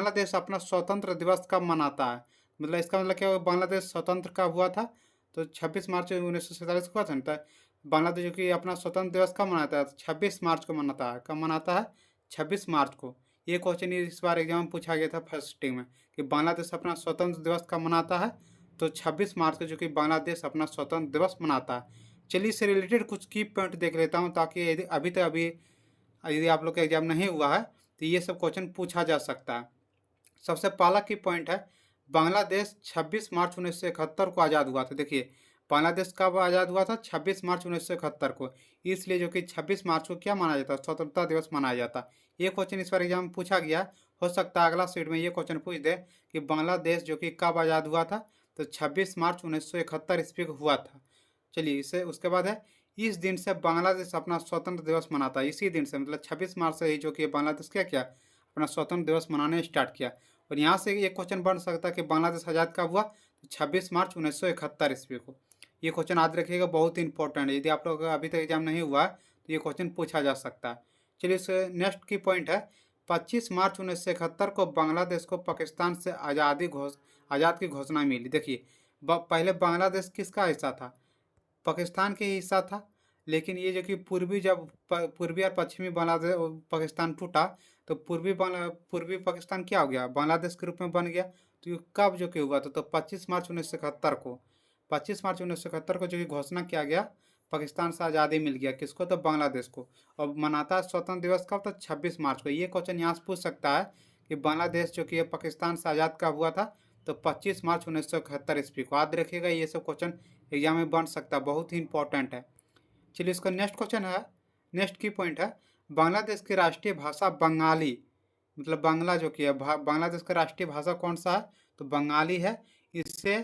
बांग्लादेश अपना स्वतंत्र दिवस कब मनाता है? मतलब इसका मतलब क्या हुआ, बांग्लादेश स्वतंत्र कब हुआ था? तो 26 मार्च 1947 को हुआ था ना। तो बांग्लादेश जो कि अपना स्वतंत्र दिवस कब मनाता है? 26 मार्च को मनाता है। कब मनाता है? 26 मार्च को। ये क्वेश्चन इस बार एग्जाम में पूछा गया था फर्स्ट स्टिंग में कि बांग्लादेश अपना स्वतंत्र दिवस कब मनाता है? तो 26 मार्च को जो कि बांग्लादेश अपना स्वतंत्र दिवस मनाता है। चलिए इससे रिलेटेड कुछ की पॉइंट देख लेता हूँ, ताकि यदि आप लोग का एग्जाम नहीं हुआ है तो ये सब क्वेश्चन पूछा जा सकता है। सबसे पहला की पॉइंट है, बांग्लादेश 26 मार्च 1971 को आज़ाद हुआ था। देखिए, बांग्लादेश कब आज़ाद हुआ था? 26 मार्च 1971 को। इसलिए जो कि 26 मार्च को क्या माना जाता है? स्वतंत्रता दिवस मनाया जाता है। ये क्वेश्चन इस बार एग्जाम में पूछा गया। हो सकता है अगला सीट में ये क्वेश्चन पूछ दे कि बांग्लादेश जो कि कब आज़ाद हुआ था? तो 26 मार्च 1971 ईस्वी को हुआ था। चलिए, इसे उसके बाद है, इस दिन से बांग्लादेश अपना स्वतंत्र दिवस मनाता है। इसी दिन से मतलब 26 मार्च से ही जो कि बांग्लादेश क्या किया, अपना स्वतंत्र दिवस मनाने स्टार्ट किया। और यहाँ से ये क्वेश्चन बन सकता है कि बांग्लादेश आज़ाद कब हुआ? तो 26 मार्च 1971 ईस्वी को। ये क्वेश्चन याद रखिएगा, बहुत ही इंपॉर्टेंट है। यदि आप लोग का अभी तक एग्जाम नहीं हुआ है तो ये क्वेश्चन पूछा जा सकता है। चलिए, इस नेक्स्ट की पॉइंट है, 25 मार्च 1971 को बांग्लादेश को पाकिस्तान से आज़ाद की घोषणा मिली। देखिए, पहले बांग्लादेश किसका हिस्सा था? पाकिस्तान के हिस्सा था। लेकिन ये जो कि पूर्वी और पश्चिमी बांग्लादेश पाकिस्तान टूटा, तो पूर्वी पाकिस्तान क्या हो गया? बांग्लादेश के रूप में बन गया। तो ये कब जो कि हुआ था? तो 25 मार्च 1971 को। 25 मार्च 1971 को जो कि घोषणा किया गया, पाकिस्तान से आज़ादी मिल गया। किसको? तो बांग्लादेश को। और मनाता है स्वतंत्र दिवस कब? तो 26 मार्च को। ये क्वेश्चन यहाँ से पूछ सकता है कि बांग्लादेश जो कि पाकिस्तान से आज़ाद कब हुआ था? तो 25 मार्च 1971 ईस्वी को। याद रखिएगा, ये सब क्वेश्चन एग्जाम में बन सकता है, बहुत ही इंपॉर्टेंट है। चलिए, इसका नेक्स्ट क्वेश्चन है, नेक्स्ट की पॉइंट है, बांग्लादेश की राष्ट्रीय भाषा बंगाली, मतलब बांग्ला जो कि है, बांग्लादेश का राष्ट्रीय भाषा कौन सा है? तो बंगाली है। इससे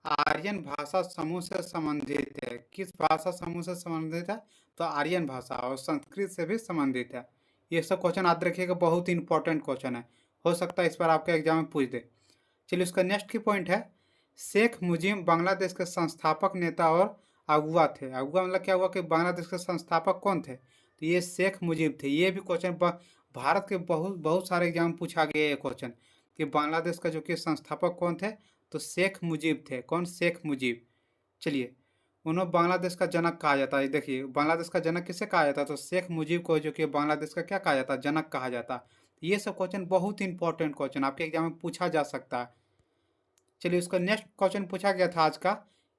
आर्यन भाषा समूह से संबंधित है। किस भाषा समूह से संबंधित है? तो आर्यन भाषा, और संस्कृत से भी संबंधित है। ये सब क्वेश्चन याद रखिएगा, बहुत ही इंपॉर्टेंट क्वेश्चन है। हो सकता है इस बार आपके एग्जाम में पूछ दे। चलिए, उसका नेक्स्ट की पॉइंट है, शेख मुजीब बांग्लादेश के संस्थापक नेता और अगुआ थे। अगुआ मतलब क्या हुआ कि बांग्लादेश के संस्थापक कौन थे? तो ये शेख मुजीब थे। ये भी क्वेश्चन भारत के बहुत बहुत सारे एग्जाम पूछा गया ये क्वेश्चन कि बांग्लादेश का जो कि संस्थापक कौन थे? तो शेख मुजीब थे। कौन? शेख मुजीब। चलिए, उन्हें बांग्लादेश का जनक कहा जाता है। देखिए, बांग्लादेश का जनक किसे कहा जाता है? तो शेख मुजीब को जो कि बांग्लादेश का क्या कहा जाता है? जनक कहा जाता है। ये सब क्वेश्चन बहुत ही इंपॉर्टेंट क्वेश्चन आपके एग्जाम में पूछा जा सकता है। चलिए, उसका नेक्स्ट क्वेश्चन पूछा गया था आज का,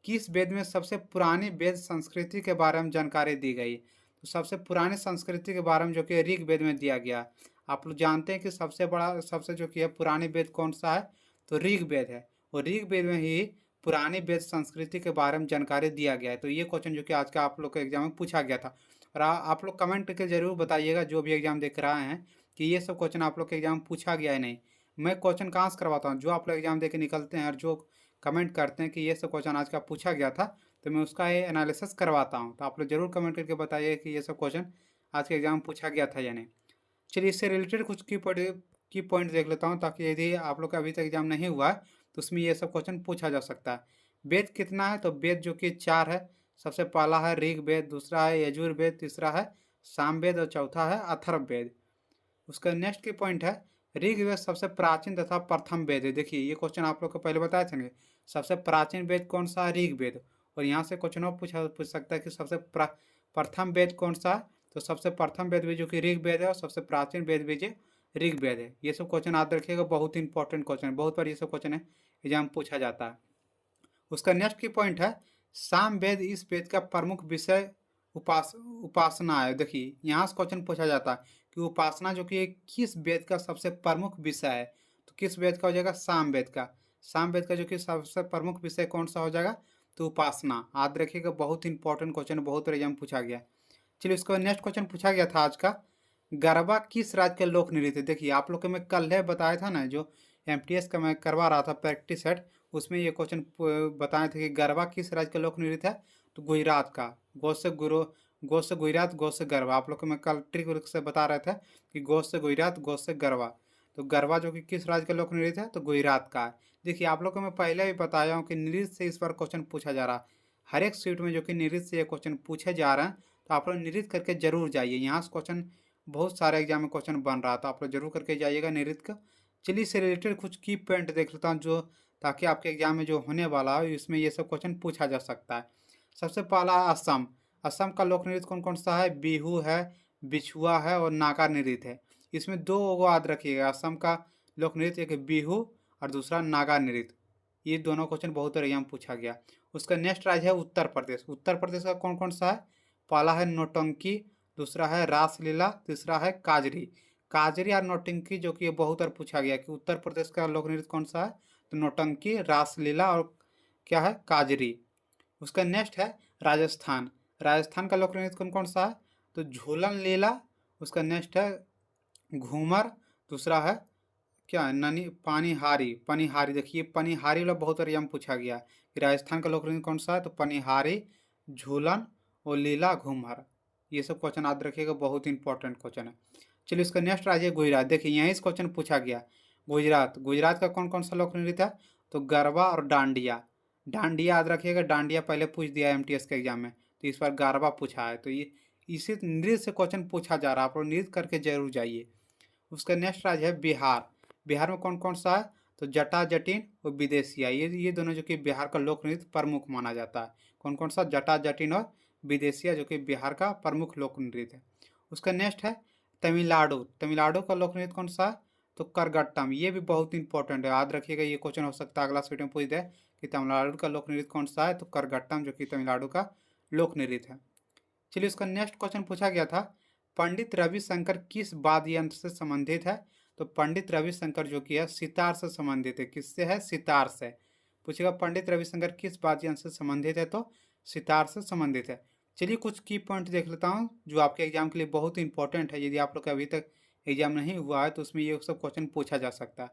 किस वेद में सबसे पुरानी वेद संस्कृति के बारे में जानकारी दी गई? तो सबसे पुरानी संस्कृति के बारे में जो कि ऋग वेद में दिया गया। आप लोग जानते हैं कि सबसे जो कि है पुरानी वेद कौन सा है? तो ऋग वेद है। और ऋग वेद में ही पुरानी वेद संस्कृति के बारे में जानकारी दिया गया है। तो ये क्वेश्चन जो कि आज का आप लोग के एग्जाम में पूछा गया था। और आप लोग कमेंट करके जरूर बताइएगा, जो भी एग्जाम देख रहे हैं, कि ये सब क्वेश्चन आप लोग के एग्जाम में पूछा गया है नहीं। मैं क्वेश्चन कहाँ से करवाता हूँ? जो आप लोग एग्जाम दे के निकलते हैं और जो कमेंट करते हैं कि ये सब क्वेश्चन आज का पूछा गया था, तो मैं उसका ये एनालिसिस करवाता हूँ। तो आप लोग जरूर कमेंट करके बताइए कि ये सब क्वेश्चन आज के एग्जाम में पूछा गया था या नहीं। चलिए, इससे रिलेटेड कुछ की पॉइंट देख लेता हूँ, ताकि यदि आप लोग का अभी तक एग्जाम नहीं हुआ है तो उसमें ये सब क्वेश्चन पूछा जा सकता है। वेद कितना है? तो वेद जो कि 4 है। सबसे पहला है ऋग वेद, दूसरा है यजुर वेद, तीसरा है सामवेद और चौथा है अथर्ववेद। उसका नेक्स्ट की पॉइंट है, ऋग्वेद सबसे प्राचीन तथा प्रथम वेद है। देखिए, ये क्वेश्चन आप लोग को पहले बताए थे, सबसे प्राचीन वेद कौन सा है? ऋग्वेद। और यहाँ से क्वेश्चन और पूछ सकता है कि सबसे प्रथम वेद कौन सा है? तो सबसे प्रथम वेद भी जो कि ऋग्वेद है, और सबसे प्राचीन वेद भी जो ऋग्वेद है। ये सब क्वेश्चन याद रखिएगा, बहुत ही इंपॉर्टेंट क्वेश्चन है, बहुत बार ये सब क्वेश्चन है एग्जाम पूछा जाता है। उसका नेक्स्ट की पॉइंट है, साम वेद इस वेद का प्रमुख विषय उपासना है। देखिए, यहाँ से क्वेश्चन पूछा जाता है कि उपासना जो कि किस वेद का सबसे प्रमुख विषय है? तो किस वेद का हो जाएगा? साम वेद का। साम वेद का जो कि सबसे प्रमुख विषय कौन सा हो जाएगा? तो उपासना। याद रखिएगा, बहुत इंपॉर्टेंट क्वेश्चन, बहुत बार एग्जाम पूछा गया। चलिए, उसके बाद नेक्स्ट क्वेश्चन पूछा गया था आज का, गरबा किस राज्य के लोक नृत्य? देखिए, आप लोग को मैं कल है बताया था ना, जो एमटीएस का मैं करवा रहा था प्रैक्टिस सेट, उसमें ये क्वेश्चन बताए थे कि गरबा किस राज्य का लोक नृत्य है? तो गुजरात का। गो से गुजरात, गो से गरबा। आप लोग को मैं कल ट्रिक से बता रहे थे कि गो से गुजरात, गो से गरबा। तो गरबा जो कि किस राज्य का लोक नृत्य है? तो गुजरात का है। देखिए, आप लोग को मैं पहले भी बताया हूँ कि नृत्य से इस बार क्वेश्चन पूछा जा रहा है। हर एक सीट में जो कि नृत्य से ये क्वेश्चन पूछे जा रहे हैं, तो आप लोग नृत्य करके जरूर जाइए। यहाँ से क्वेश्चन बहुत सारे एग्जाम में क्वेश्चन बन रहा था, आप लोग जरूर करके जाइएगा नृत्य का। चलिए इससे रिलेटेड कुछ की पॉइंट देख लेता हूँ जो, ताकि आपके एग्जाम में जो होने वाला है इसमें ये सब क्वेश्चन पूछा जा सकता है। सबसे पहला असम। असम का लोक नृत्य कौन कौन सा है? बिहू है, बिछुआ है और नागा नृत्य है। इसमें दो को याद रखिएगा, असम का लोक नृत्य एक बिहू और दूसरा नागा नृत्य। ये दोनों क्वेश्चन बहुत एग्जाम पूछा गया। उसका नेक्स्ट राज्य है उत्तर प्रदेश। उत्तर प्रदेश का कौन कौन सा है? पहला है नौटंकी, दूसरा है रासलीला, तीसरा है काजरी। काजरी और नौटंकी जो कि बहुत बार पूछा गया कि उत्तर प्रदेश का लोक नृत्य कौन सा है, तो नौटंकी, रासलीला और क्या है, काजरी। उसका नेक्स्ट है राजस्थान। राजस्थान का लोक नृत्य कौन कौन सा है? तो झूलन लीला, उसका नेक्स्ट है घूमर, दूसरा है क्या है, ननी पनिहारी। पनिहारी देखिए, पनिहारी वाला बहुत बार एग्जाम पूछा गया कि राजस्थान का लोक नृत्य कौन सा है, तो पनिहारी, झूलन और लीला, घूमर। ये सब क्वेश्चन याद रखिएगा, बहुत इंपॉर्टेंट क्वेश्चन है। चलिए इसका नेक्स्ट राज्य है गुजरात। देखिए यहीं से क्वेश्चन पूछा गया। गुजरात, गुजरात का कौन कौन सा लोक नृत्य है? तो गरबा और डांडिया। डांडिया याद रखिएगा, डांडिया पहले पूछ दिया एमटीएस के एग्जाम में, तो इस बार गरबा पूछा है। तो ये इसी नृत्य से क्वेश्चन पूछा जा रहा है, आप लोग नृत्य करके जरूर जाइए। उसका नेक्स्ट राज्य है बिहार। बिहार में कौन कौन सा है? तो जटा जटिन और विदेशिया। ये दोनों जो कि बिहार का लोक नृत्य प्रमुख माना जाता है। कौन कौन सा? जटा जटिन और विदेशिया, जो कि बिहार का प्रमुख लोक नृत्य है। उसका नेक्स्ट है तमिलनाडु। तमिलनाडु का लोक नृत्य कौन सा है? तो करगट्टम। ये भी बहुत इंपॉर्टेंट है, याद रखिएगा, ये क्वेश्चन हो सकता है अगला वीडियो में पूछ दे कि तमिलनाडु का लोक नृत्य कौन सा है, तो करगट्टम, जो कि तमिलनाडु का लोक नृत्य है। चलिए उसका नेक्स्ट क्वेश्चन पूछा गया था, पंडित रविशंकर किस वाद्य यंत्र से संबंधित है? तो पंडित रविशंकर जो कि है सितार से संबंधित है। किससे है? सितार से। पूछेगा पंडित रविशंकर किस वाद्य यंत्र से संबंधित है, तो सितार से संबंधित है। चलिए कुछ की पॉइंट देख लेता हूँ जो आपके एग्जाम के लिए बहुत इंपॉर्टेंट है। यदि आप लोग का अभी तक एग्जाम नहीं हुआ है तो उसमें ये सब क्वेश्चन पूछा जा सकता है।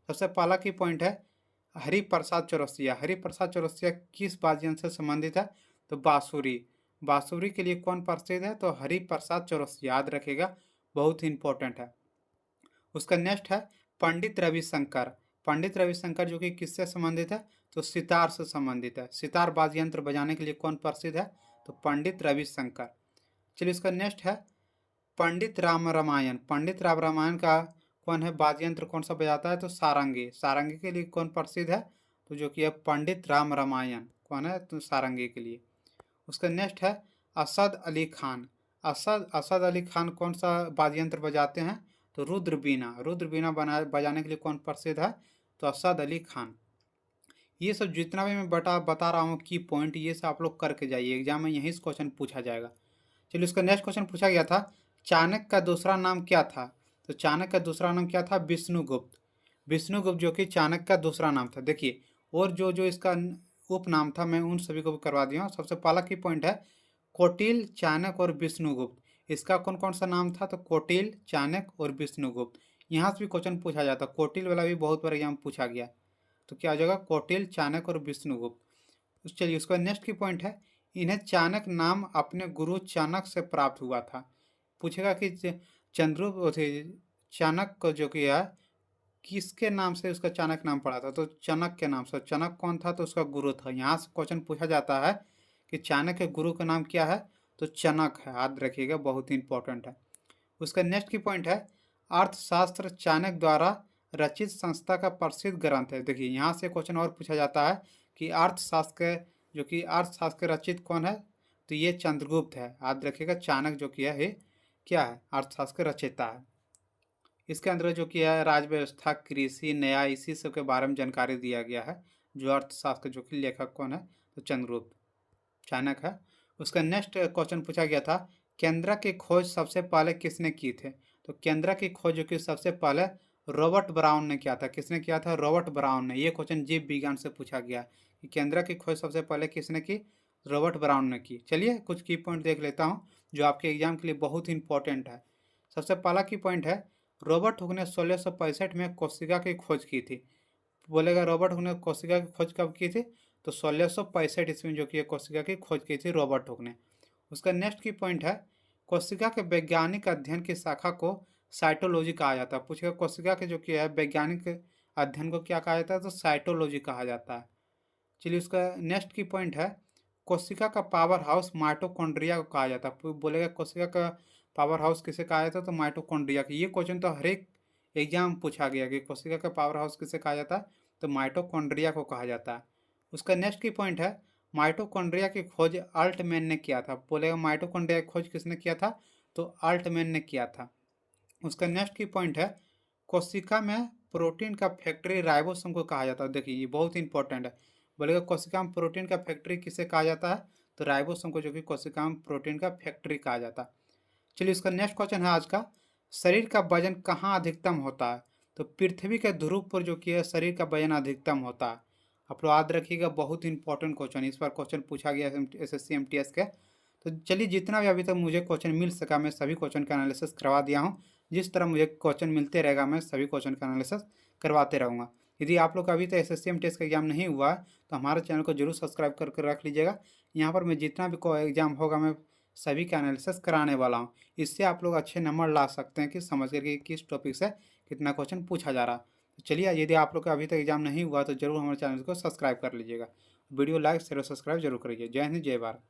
सबसे पहला की पॉइंट है हरिप्रसाद चौरसिया। हरिप्रसाद चौरसिया किस वाद्य यंत्र से संबंधित है? तो बांसुरी। बांसुरी के लिए कौन प्रसिद्ध है? तो हरिप्रसाद चौरसिया, याद रखेगा, बहुत इंपॉर्टेंट है। उसका नेक्स्ट है पंडित रविशंकर। पंडित रविशंकर जो कि किससे संबंधित है? तो सितार से संबंधित है। सितार वाद्य यंत्र बजाने के लिए कौन प्रसिद्ध है? तो पंडित रविशंकर। चलिए इसका नेक्स्ट है पंडित राम रामायण। पंडित राम रामायण का कौन है वाद्य यंत्र, कौन सा बजाता है? तो सारंगी। सारंगी के लिए कौन प्रसिद्ध है? तो जो कि है पंडित राम रामायण। कौन है? तो सारंगी के लिए। उसका नेक्स्ट है असद अली खान। असद अली खान कौन सा वाद्य यंत्र बजाते हैं? तो रुद्र बीना। रुद्र बीना बजाने के लिए कौन प्रसिद्ध है? तो असद अली खान। ये सब जितना भी मैं बता रहा हूँ की पॉइंट, ये सब आप लोग करके जाइए, एग्जाम में यहीं से क्वेश्चन पूछा जाएगा। चलिए उसका नेक्स्ट क्वेश्चन पूछा गया था, चाणक्य का दूसरा नाम क्या था? तो चाणक्य का दूसरा नाम क्या था? विष्णुगुप्त। विष्णुगुप्त जो कि चाणक्य का दूसरा नाम था। देखिए और जो जो इसका उपनाम था मैं उन सभी को भी करवा दिया हूँ। सबसे पहला की पॉइंट है कौटिल्य, चाणक्य और विष्णुगुप्त। इसका कौन कौन सा नाम था? तो कौटिल्य, चाणक्य और विष्णुगुप्त। यहाँ से भी क्वेश्चन पूछा जाता, कौटिल्य वाला भी बहुत बार एग्जाम पूछा गया। तो क्या हो जाएगा? कौटिल्य, चाणक्य और विष्णुगुप्त। चलिए उसका नेक्स्ट की पॉइंट है इन्हें चाणक्य नाम अपने गुरु चाणक्य से प्राप्त हुआ था। पूछेगा कि चंद्रगुप्त चाणक्य जो कि है किसके नाम से उसका चाणक्य नाम पड़ा था? तो चाणक्य के नाम से। चाणक्य कौन था? तो उसका गुरु था। यहाँ से क्वेश्चन पूछा जाता है कि चाणक्य के गुरु का नाम क्या है? तो चनक है, याद रखिएगा, बहुत इंपॉर्टेंट है। उसका नेक्स्ट की पॉइंट है अर्थशास्त्र चाणक्य द्वारा रचित संस्था का प्रसिद्ध ग्रंथ है। देखिए यहाँ से क्वेश्चन और पूछा जाता है कि अर्थशास्त्र जो कि अर्थशास्त्र रचित कौन है? तो ये चंद्रगुप्त है, याद रखिएगा। चाणक्य जो कि है क्या है? अर्थशास्त्र रचयिता है। इसके अंदर जो कि है राज्य व्यवस्था, कृषि, न्याय, इसी सब के बारे में जानकारी दिया गया है। जो अर्थशास्त्र जो कि लेखक कौन है? तो चंद्रगुप्त, चाणक्य है। उसका नेक्स्ट क्वेश्चन पूछा गया था केंद्र की खोज सबसे पहले किसने की थे? तो केंद्र की खोज जो कि सबसे पहले रॉबर्ट ब्राउन ने किया था। किसने किया था? रॉबर्ट ब्राउन ने। ये क्वेश्चन जीव विज्ञान से पूछा गया कि केंद्र की खोज सबसे पहले किसने की? रॉबर्ट ब्राउन ने की। चलिए कुछ की पॉइंट देख लेता हूँ जो आपके एग्जाम के लिए बहुत इंपॉर्टेंट है। सबसे पहला की पॉइंट है रॉबर्ट हुक ने 1665 में कोशिका की खोज की थी। बोलेगा रॉबर्ट हुक ने कोशिका की खोज कब की थी? तो 1665 ईस्वी में जो कि कोशिका की खोज की थी रॉबर्ट हुक ने। उसका नेक्स्ट की पॉइंट है कोशिका के वैज्ञानिक अध्ययन की शाखा को साइटोलॉजी कहा जाता है। पूछेगा कोशिका के जो कि है वैज्ञानिक अध्ययन को क्या कहा जाता है? तो साइटोलॉजी कहा जाता है। चलिए उसका नेक्स्ट की पॉइंट है कोशिका का पावर हाउस माइटोकॉन्ड्रिया को कहा जाता है। बोलेगा कोशिका का पावर हाउस किसे कहा जाता है? तो माइटोकॉन्ड्रिया की। ये क्वेश्चन तो हर एक एग्जाम पूछा गया कि कोशिका का पावर हाउस किसे कहा जाता है, तो माइटोकॉन्ड्रिया को कहा जाता है। उसका नेक्स्ट की पॉइंट है, माइटोकॉन्ड्रिया की खोज अल्टमैन ने किया था। बोलेगा माइटोकॉन्ड्रिया की खोज किसने किया था, तो अल्टमैन ने किया था। उसका नेक्स्ट की पॉइंट है, कोशिका में प्रोटीन का फैक्ट्री राइबोसोम को कहा जाता है। देखिए ये बहुत इंपॉर्टेंट है। बोलेगा कोशिका में प्रोटीन का फैक्ट्री किसे कहा जाता है, तो राइबोसोम को, जो कि कोशिका में प्रोटीन का फैक्ट्री कहा जाता है। चलिए इसका नेक्स्ट क्वेश्चन है आज का, शरीर का वजन कहाँ अधिकतम होता है, तो पृथ्वी के ध्रुव पर जो कि है शरीर का वजन अधिकतम होता है। आप लोग याद रखिएगा, बहुत इंपॉर्टेंट क्वेश्चन, इस बार क्वेश्चन पूछा गया SSC MTS के। तो चलिए जितना भी अभी तक मुझे क्वेश्चन मिल सका मैं सभी क्वेश्चन का एनालिसिस करवा दिया हूँ। जिस तरह मुझे क्वेश्चन मिलते रहेगा मैं सभी क्वेश्चन का एनालिसिस करवाते रहूँगा। यदि आप लोग का अभी तक SSC MTS का एग्जाम नहीं हुआ है तो हमारे चैनल को जरूर सब्सक्राइब करके रख लीजिएगा। यहाँ पर मैं जितना भी एग्जाम होगा मैं सभी का एनालिसिस कराने वाला हूँ। इससे आप लोग अच्छे नंबर ला सकते हैं कि समझ करके किस टॉपिक से कितना क्वेश्चन पूछा जा रहा है। तो चलिए यदि आप लोग का अभी तक एग्जाम नहीं हुआ तो जरूर हमारे चैनल को सब्सक्राइब कर लीजिएगा। वीडियो लाइक शेयर और सब्सक्राइब जरूर करिए। जय हिंद जय भारत।